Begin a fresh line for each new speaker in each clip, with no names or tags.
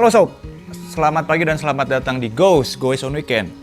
Halo sob, selamat pagi dan selamat datang di Goes on Weekend.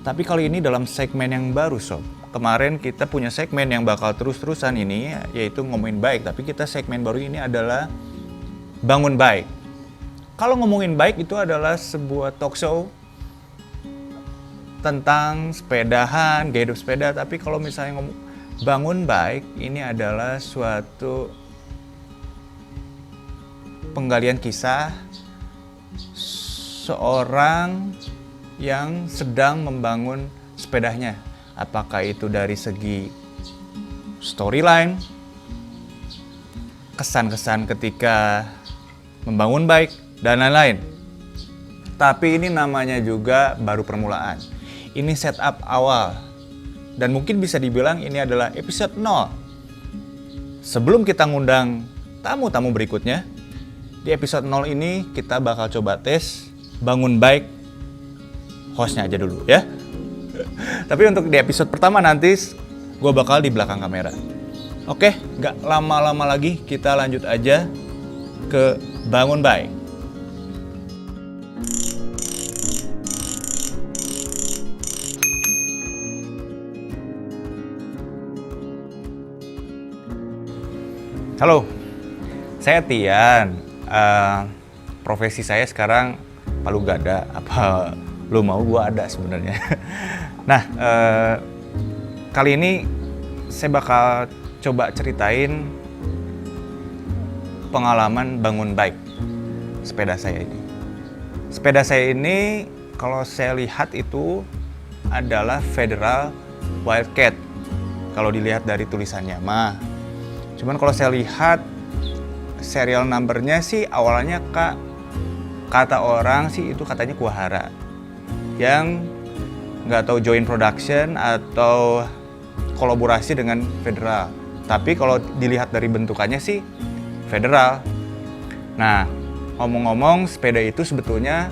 Tapi kali ini dalam segmen yang baru sob. Kemarin kita punya segmen yang bakal terus-terusan ini, yaitu ngomongin baik. Tapi kita segmen baru ini adalah bangun baik. Kalau ngomongin baik itu adalah sebuah talk show tentang sepedahan, gaya hidup sepeda. Tapi kalau misalnya ngomong bangun baik, ini adalah suatu penggalian kisah seorang yang sedang membangun sepedanya. Apakah itu dari segi storyline, kesan-kesan ketika membangun baik, dan lain-lain. Tapi ini namanya juga baru permulaan. Ini setup awal. Dan mungkin bisa dibilang ini adalah episode 0. Sebelum kita ngundang tamu-tamu berikutnya, di episode 0 ini kita bakal coba tes bangun baik hostnya aja dulu ya. Tapi untuk di episode pertama nanti gue bakal di belakang kamera. Oke, gak lama-lama lagi kita lanjut aja ke bangun baik. Halo, saya Tian. Profesi saya sekarang palu gada, apa lu mau gua ada sebenarnya. Nah, kali ini saya bakal coba ceritain pengalaman bangun bike sepeda saya ini. Sepeda saya ini kalau saya lihat itu adalah Federal Wildcat. Kalau dilihat dari tulisannya mah. Cuman kalau saya lihat serial numbernya sih awalnya kata orang sih itu katanya Kuwahara, yang nggak tahu join production atau kolaborasi dengan Federal. Tapi kalau dilihat dari bentukannya sih Federal. Nah, ngomong-ngomong, sepeda itu sebetulnya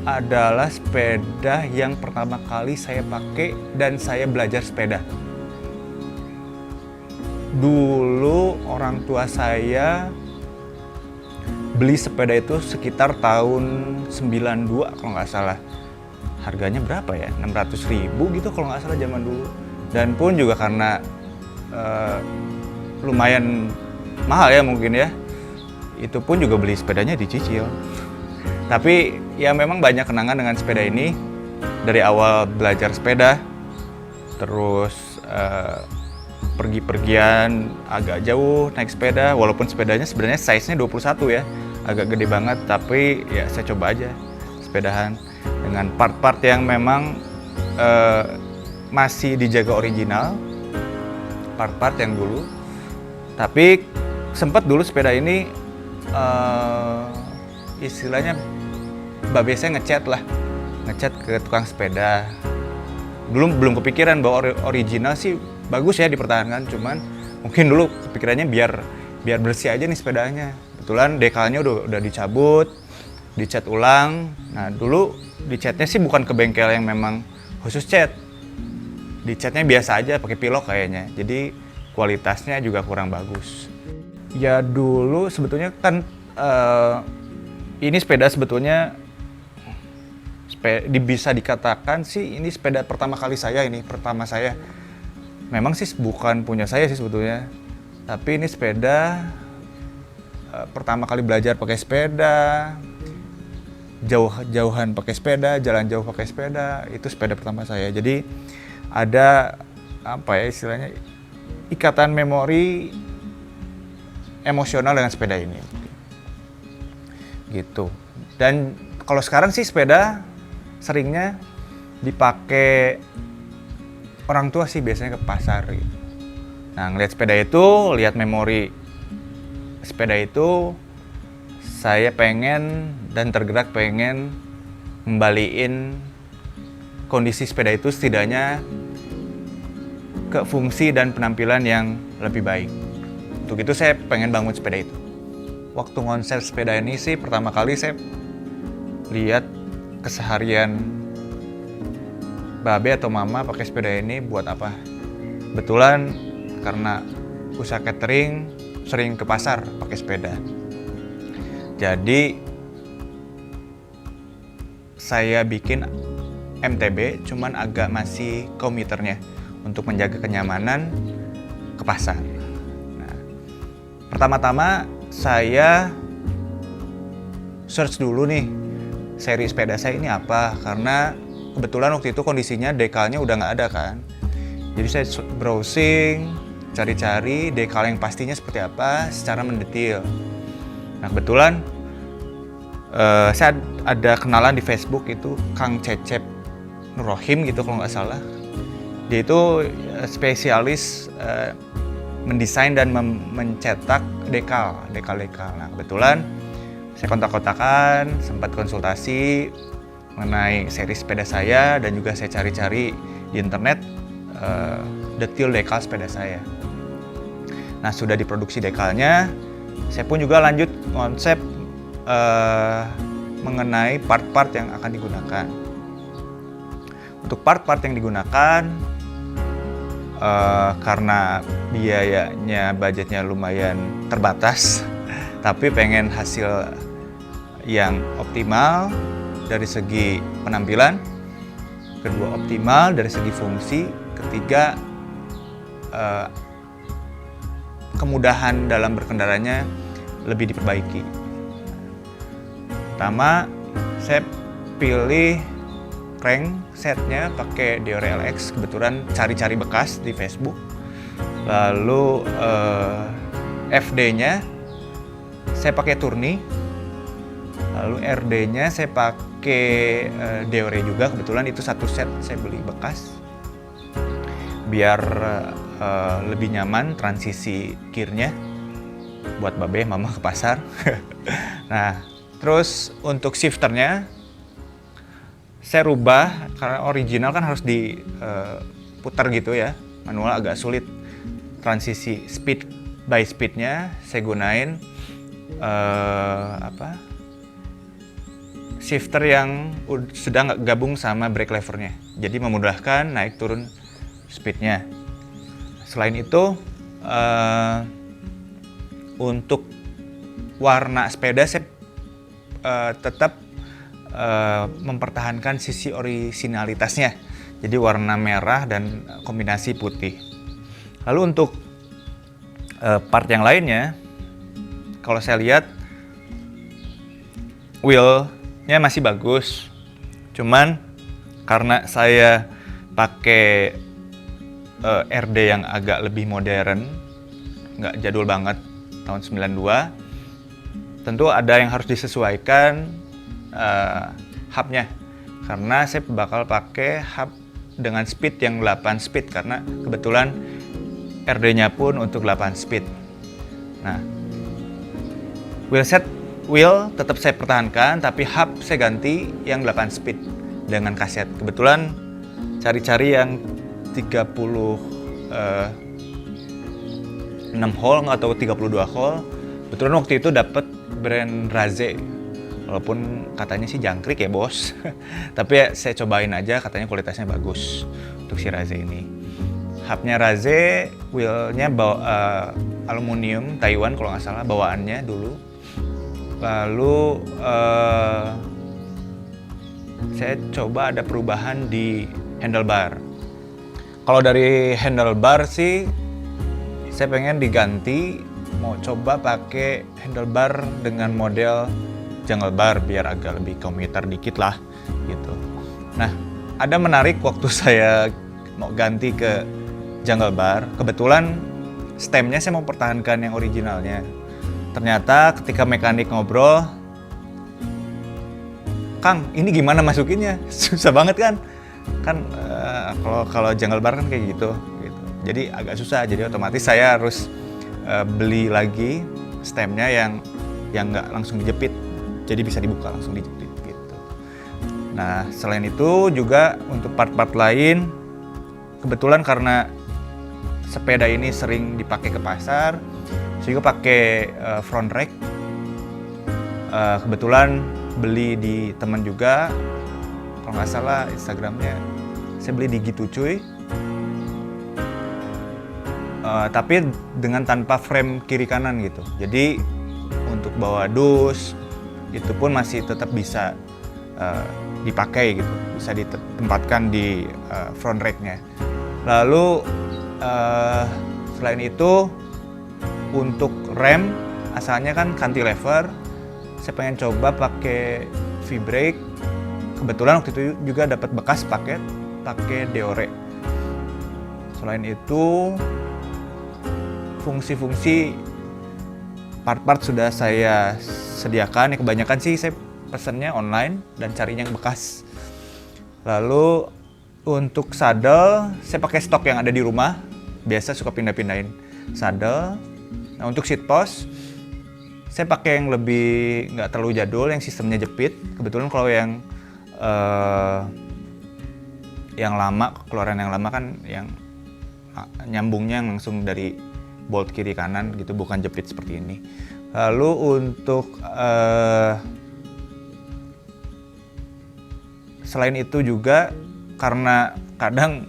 adalah sepeda yang pertama kali saya pakai dan saya belajar sepeda. Dulu orang tua saya beli sepeda itu sekitar tahun 92 kalau nggak salah. Harganya berapa ya? 600.000 gitu kalau nggak salah zaman dulu. Dan pun juga karena lumayan mahal ya mungkin ya. Itu pun juga beli sepedanya dicicil. Tapi ya memang banyak kenangan dengan sepeda ini. Dari awal belajar sepeda, terus pergi-pergian agak jauh naik sepeda, walaupun sepedanya sebenarnya size-nya 21 ya, agak gede banget, tapi ya saya coba aja sepedahan dengan part-part yang memang masih dijaga original, part-part yang dulu. Tapi sempat dulu sepeda ini istilahnya babe saya ngecat ke tukang sepeda. Belum kepikiran bahwa original sih bagus ya dipertahankan, cuman mungkin dulu kepikirannya biar bersih aja nih sepedanya. Kebetulan dekalnya udah dicabut, dicat ulang. Nah dulu dicatnya sih bukan ke bengkel yang memang khusus cat, dicatnya biasa aja pakai pilok kayaknya. Jadi kualitasnya juga kurang bagus. Ya dulu sebetulnya kan ini sepeda sebetulnya bisa dikatakan sih ini sepeda pertama saya. Memang sih bukan punya saya sih sebetulnya, tapi ini sepeda pertama kali belajar pakai sepeda, jauhan pakai sepeda, jalan jauh pakai sepeda, itu sepeda pertama saya. Jadi ada apa ya istilahnya ikatan memori emosional dengan sepeda ini, gitu. Dan kalau sekarang sih sepeda seringnya dipakai orang tua sih biasanya ke pasar gitu. Nah ngeliat sepeda itu, lihat memori sepeda itu, saya pengen dan tergerak pengen ngembaliin kondisi sepeda itu setidaknya ke fungsi dan penampilan yang lebih baik. Untuk itu saya pengen bangun sepeda itu. Waktu konsep sepeda ini sih pertama kali saya lihat keseharian babe atau mama pakai sepeda ini buat apa. Kebetulan karena usaha catering sering ke pasar pakai sepeda. Jadi saya bikin MTB, cuman agak masih komuternya untuk menjaga kenyamanan ke pasar. Nah, pertama-tama saya search dulu nih seri sepeda saya ini apa, karena kebetulan waktu itu kondisinya dekalnya udah nggak ada kan. Jadi saya browsing, cari-cari dekal yang pastinya seperti apa secara mendetil. Nah kebetulan saya ada kenalan di Facebook itu Kang Cecep Nurrohim gitu kalau nggak salah. Dia itu spesialis mendesain dan mencetak dekal. Nah kebetulan saya kontak-kontakan, sempat konsultasi mengenai seri sepeda saya, dan juga saya cari-cari di internet detail dekal sepeda saya. Nah sudah diproduksi dekalnya, saya pun juga lanjut konsep mengenai part-part yang akan digunakan. Untuk part-part yang digunakan, karena biayanya, budgetnya lumayan terbatas, tapi pengen hasil yang optimal dari segi penampilan, kedua optimal dari segi fungsi, ketiga kemudahan dalam berkendaranya lebih diperbaiki. Pertama, saya pilih crank setnya pakai Deore LX, kebetulan cari-cari bekas di Facebook. Lalu FD-nya saya pakai Tourney, lalu RD-nya saya pakai Deore juga, kebetulan itu satu set saya beli bekas biar lebih nyaman transisi gearnya buat babe mama ke pasar. Nah terus untuk shifternya saya rubah, karena original kan harus diputar gitu ya, manual agak sulit. Transisi speed by speednya saya gunain shifter yang sudah gabung sama brake levernya, jadi memudahkan naik turun speednya. Selain itu untuk warna sepeda saya tetap mempertahankan sisi orisinalitasnya, jadi warna merah dan kombinasi putih. Lalu untuk part yang lainnya, kalau saya lihat wheelnya masih bagus, cuman karena saya pakai RD yang agak lebih modern, nggak jadul banget, tahun 92, tentu ada yang harus disesuaikan hubnya, karena saya bakal pakai hub dengan speed yang 8 speed, karena kebetulan RD-nya pun untuk 8 speed. Nah, wheel tetap saya pertahankan, tapi hub saya ganti yang 8 speed dengan kaset. Kebetulan cari-cari yang 36 hole atau 32 hole. Kebetulan waktu itu dapat brand Raze, walaupun katanya sih jangkrik ya bos. Tapi ya, saya cobain aja, katanya kualitasnya bagus untuk si Raze ini. Hubnya Raze, wheelnya aluminium Taiwan kalau nggak salah bawaannya dulu. Lalu saya coba ada perubahan di handlebar. Kalau dari handlebar sih saya pengen diganti, mau coba pakai handlebar dengan model jungle bar biar agak lebih komuter dikit lah gitu. Nah, ada menarik waktu saya mau ganti ke jungle bar, kebetulan stemnya saya mau pertahankan yang originalnya. Ternyata ketika mekanik ngobrol, "Kang, ini gimana masukinnya?" Susah banget kan? Kan kalau jungle bar kan kayak gitu. Jadi agak susah. Jadi otomatis saya harus beli lagi stemnya yang nggak langsung dijepit. Jadi bisa dibuka langsung dijepit gitu. Nah, selain itu juga untuk part-part lain, kebetulan karena sepeda ini sering dipakai ke pasar, saya juga pakai front rack. Kebetulan beli di teman juga, kalau nggak salah Instagramnya saya beli di Gitu Cuy. Tapi dengan tanpa frame kiri kanan gitu. Jadi untuk bawa dus itu pun masih tetap bisa dipakai gitu, bisa ditempatkan di front rack-nya. Lalu selain itu untuk rem asalnya kan cantilever, saya pengen coba pakai V-brake. Kebetulan waktu itu juga dapat bekas paket pakai Deore. Selain itu fungsi-fungsi part-part sudah saya sediakan. Ya, kebanyakan sih saya pesannya online dan carinya yang bekas. Lalu untuk saddle saya pakai stok yang ada di rumah. Biasa suka pindah-pindahin saddle. Nah, untuk seat post saya pakai yang lebih nggak terlalu jadul, yang sistemnya jepit. Kebetulan kalau yang lama, keluaran yang lama kan yang nyambungnya langsung dari bolt kiri kanan gitu, bukan jepit seperti ini. Lalu untuk selain itu juga, karena kadang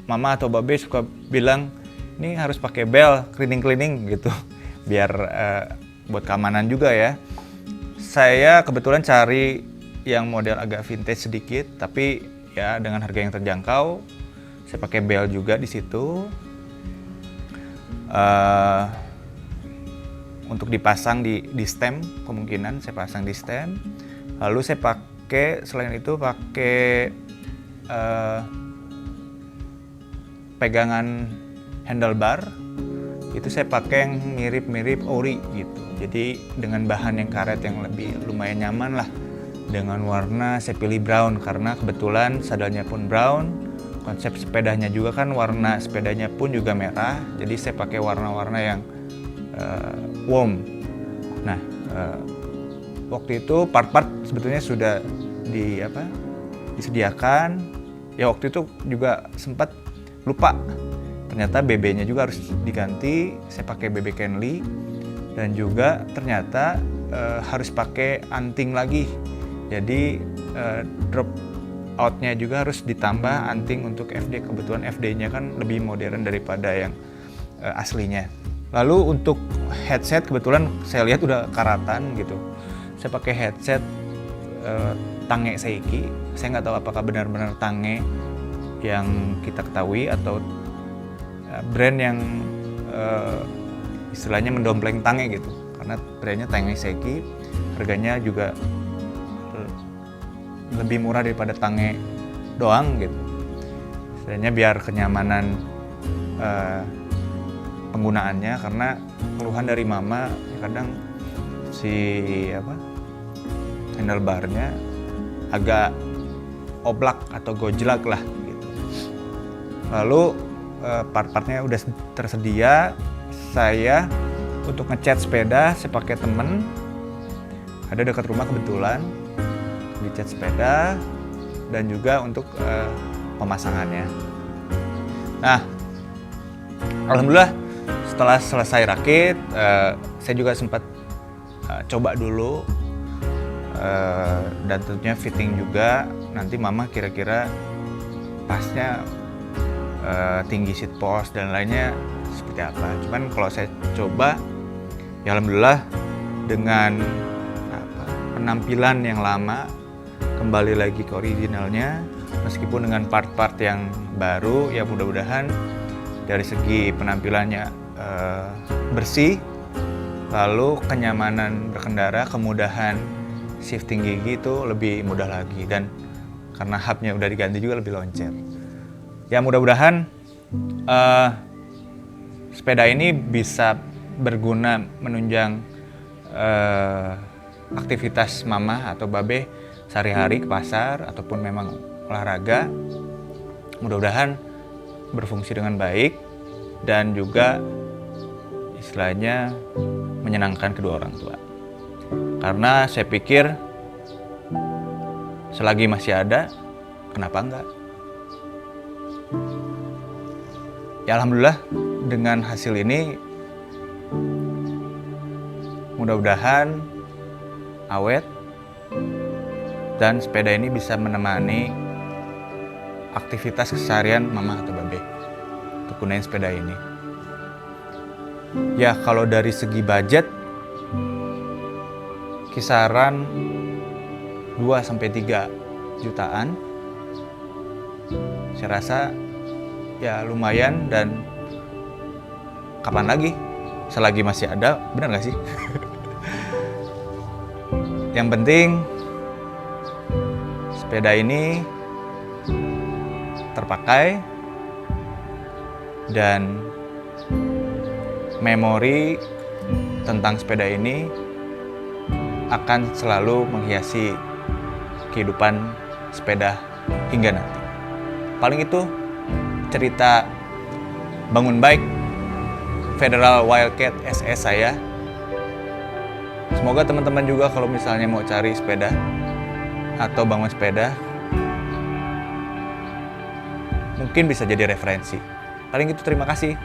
mama atau babe suka bilang ini harus pakai bel cleaning gitu biar buat keamanan juga ya. Saya kebetulan cari yang model agak vintage sedikit, tapi ya dengan harga yang terjangkau. Saya pakai bel juga di situ. Untuk dipasang di stem, kemungkinan saya pasang di stem. Lalu saya pakai, selain itu pakai pegangan handlebar. Itu saya pakai yang mirip-mirip ori gitu. Jadi dengan bahan yang karet yang lebih lumayan nyaman lah. Dengan warna saya pilih brown karena kebetulan saddlenya pun brown. Konsep sepedanya juga kan warna sepedanya pun juga merah. Jadi saya pakai warna-warna yang warm. Nah, waktu itu part-part sebetulnya sudah disediakan. Ya waktu itu juga sempat lupa. Ternyata BB-nya juga harus diganti. Saya pakai BB Kenly dan juga ternyata harus pakai anting lagi. Jadi drop out-nya juga harus ditambah anting untuk FD. Kebetulan FD-nya kan lebih modern daripada yang aslinya. Lalu untuk headset kebetulan saya lihat udah karatan gitu. Saya pakai headset Tange Seiki. Saya nggak tahu apakah benar-benar Tange yang kita ketahui atau brand yang istilahnya mendompleng Tange gitu. Karena brandnya Tange Seiki, harganya juga lebih murah daripada Tange doang gitu. Istilahnya biar kenyamanan penggunaannya, karena keluhan dari mama kadang handlebarnya agak oblak atau gojlak lah gitu. Lalu part-partnya udah tersedia. Saya untuk ngecat sepeda saya pakai temen, ada dekat rumah kebetulan, dicat sepeda dan juga untuk pemasangannya. Nah, alhamdulillah setelah selesai rakit, saya juga sempat coba dulu dan tentunya fitting juga. Nanti mama kira-kira pasnya tinggi seat post dan lainnya seperti apa. Cuman kalau saya coba, ya alhamdulillah dengan penampilan yang lama kembali lagi ke originalnya, meskipun dengan part-part yang baru. Ya mudah-mudahan dari segi penampilannya bersih, lalu kenyamanan berkendara, kemudahan shifting gigi itu lebih mudah lagi, dan karena hubnya udah diganti juga lebih loncat. Ya mudah-mudahan sepeda ini bisa berguna menunjang aktivitas mama atau babe sehari-hari ke pasar ataupun memang olahraga. Mudah-mudahan berfungsi dengan baik dan juga istilahnya menyenangkan kedua orang tua. Karena saya pikir selagi masih ada, kenapa enggak? Ya alhamdulillah dengan hasil ini mudah-mudahan awet dan sepeda ini bisa menemani aktivitas keseharian mama atau babe untuk gunain sepeda ini. Ya kalau dari segi budget kisaran 2-3 jutaan. Saya rasa ya lumayan, dan kapan lagi? Selagi masih ada, benar nggak sih? Yang penting sepeda ini terpakai dan memori tentang sepeda ini akan selalu menghiasi kehidupan sepeda hingga nanti. Paling itu cerita bangun bike Federal Wildcat SS saya. Semoga teman-teman juga kalau misalnya mau cari sepeda atau bangun sepeda, mungkin bisa jadi referensi. Paling itu, terima kasih.